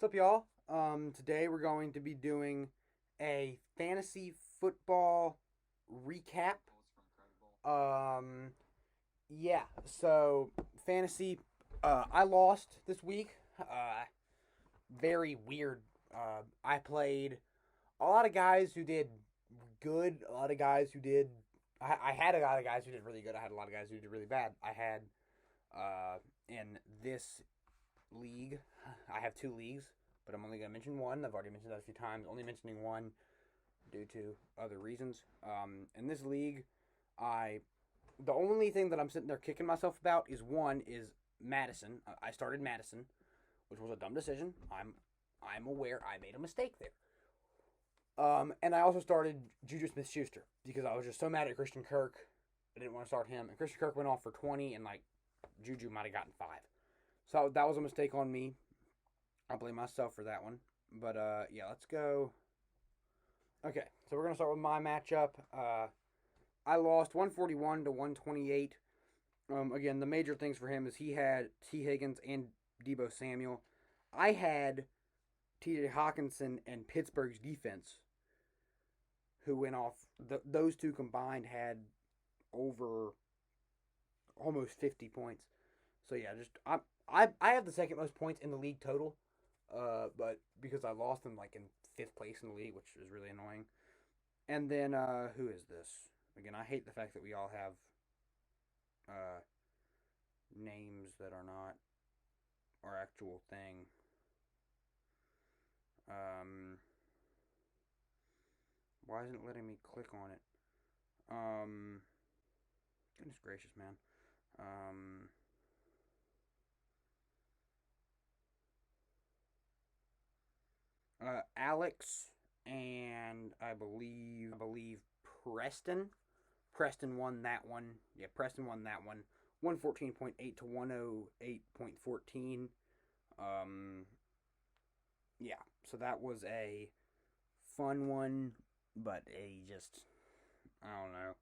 What's up, y'all? Today we're going to be doing a fantasy football recap. Um, yeah, so fantasy. I lost this week. Very weird. I played a lot of guys who did good. A lot of guys who did. I had a lot of guys who did really good. I had a lot of guys who did really bad. I had in this league. I have two leagues, but I'm only going to mention one. I've already mentioned that a few times. Only mentioning one due to other reasons. In this league, I the only thing that I'm sitting there kicking myself about is Madison. I started Madison, which was a dumb decision. I'm aware I made a mistake there. And I also started Juju Smith-Schuster because I was just so mad at Christian Kirk. I didn't want to start him, and Christian Kirk went off for 20, and like Juju might have gotten 5. So that was a mistake on me. I blame myself for that one. But yeah, let's go. Okay, so we're gonna start with my matchup. I lost 141 to 128. Again, the major things for him is he had T. Higgins and Debo Samuel. I had T.J. Hawkinson and Pittsburgh's defense, who went off. Those two combined had over almost 50 points. So yeah, I have the second most points in the league total. But because I lost them like in 5th place in the league, which is really annoying. And then who is this? Again, I hate the fact that we all have uh, names that are not our actual thing. Um, why isn't it letting me click on it? Goodness gracious, man. Um, Alex and I believe Preston. Preston won that one. Yeah, Preston won that one. 114.8 to 108.14. Um, yeah, so that was a fun one, but a just I don't know.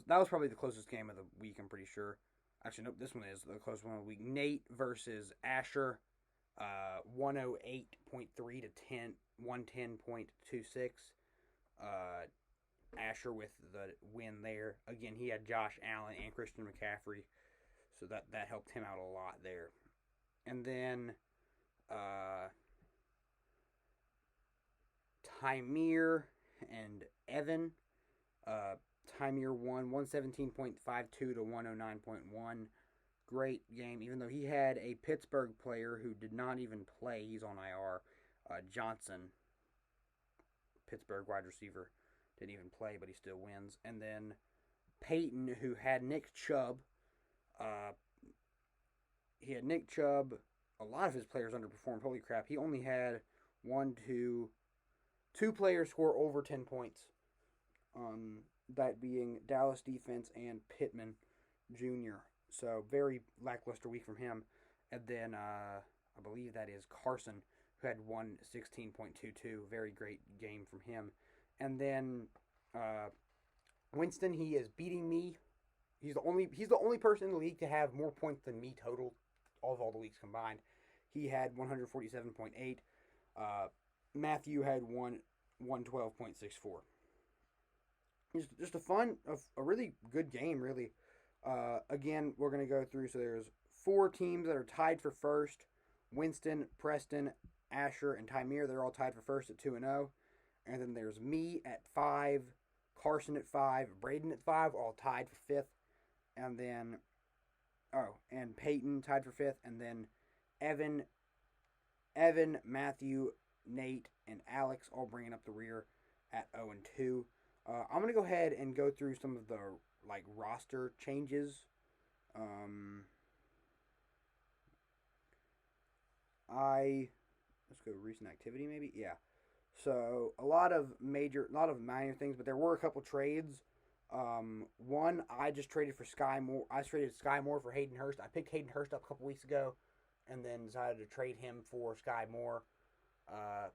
That was probably the closest game of the week. I'm pretty sure. Actually, nope. This one is the closest one of the week. Nate versus Asher. 108.3 to 110.26. Asher with the win there. Again, he had Josh Allen and Christian McCaffrey, so that helped him out a lot there. And then uh, Tymir and Evan. Uh, Tymir won 117.52 to 109.1. Great game, even though he had a Pittsburgh player who did not even play. He's on IR. Johnson, Pittsburgh wide receiver, didn't even play, but he still wins. And then Peyton, who had Nick Chubb. Uh, he had Nick Chubb. A lot of his players underperformed. Holy crap! He only had two players score over 10 points. That being Dallas defense and Pittman Jr. So very lackluster week from him. And then I believe that is Carson, who had 116.22. Very great game from him. And then Winston, he is beating me. He's the only person in the league to have more points than me total of all the leagues combined. He had 147.8. Matthew had 112.64. Just a really good game, really. Again, we're going to go through. So there's 4 teams that are tied for first. Winston, Preston, Asher, and Tymir. They're all tied for first at 2-0. And then there's me at 5, Carson at 5, Braden at 5, all tied for 5th. And then, and Peyton tied for 5th. And then Evan, Matthew, Nate, and Alex all bringing up the rear at 0-2. I'm gonna go ahead and go through some of the roster changes. Um, I let's go recent activity maybe. Yeah. So a lot of minor things, but there were a couple trades. One I just traded for Sky Moore. I traded Sky Moore for Hayden Hurst. I picked Hayden Hurst up a couple weeks ago, and then decided to trade him for Sky Moore. Uh,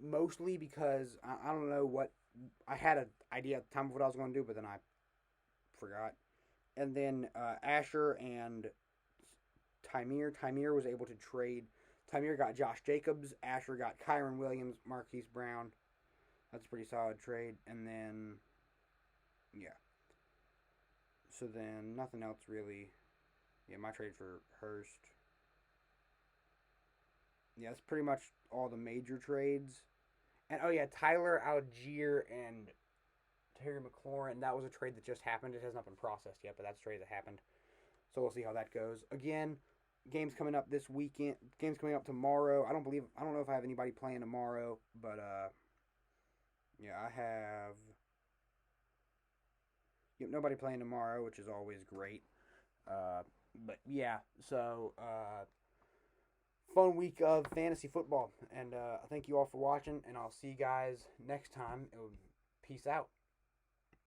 Mostly because I don't know what I had an idea at the time of what I was going to do, but then I forgot. And then Asher and Tymir was able to trade Tamir got Josh Jacobs. Asher got Kyron Williams, Marquise Brown. That's a pretty solid trade. And then, yeah. So then, nothing else really. Yeah, my trade for Hurst. Yeah, that's pretty much all the major trades. And oh yeah, Tyler Algier and Terry McLaurin. That was a trade that just happened. It has not been processed yet, but that's a trade that happened. So we'll see how that goes. Again, games coming up this weekend. Games coming up tomorrow. I don't know if I have anybody playing tomorrow, but yeah, I have nobody playing tomorrow, which is always great. But yeah, so fun week of fantasy football, and thank you all for watching, and I'll see you guys next time. Peace out.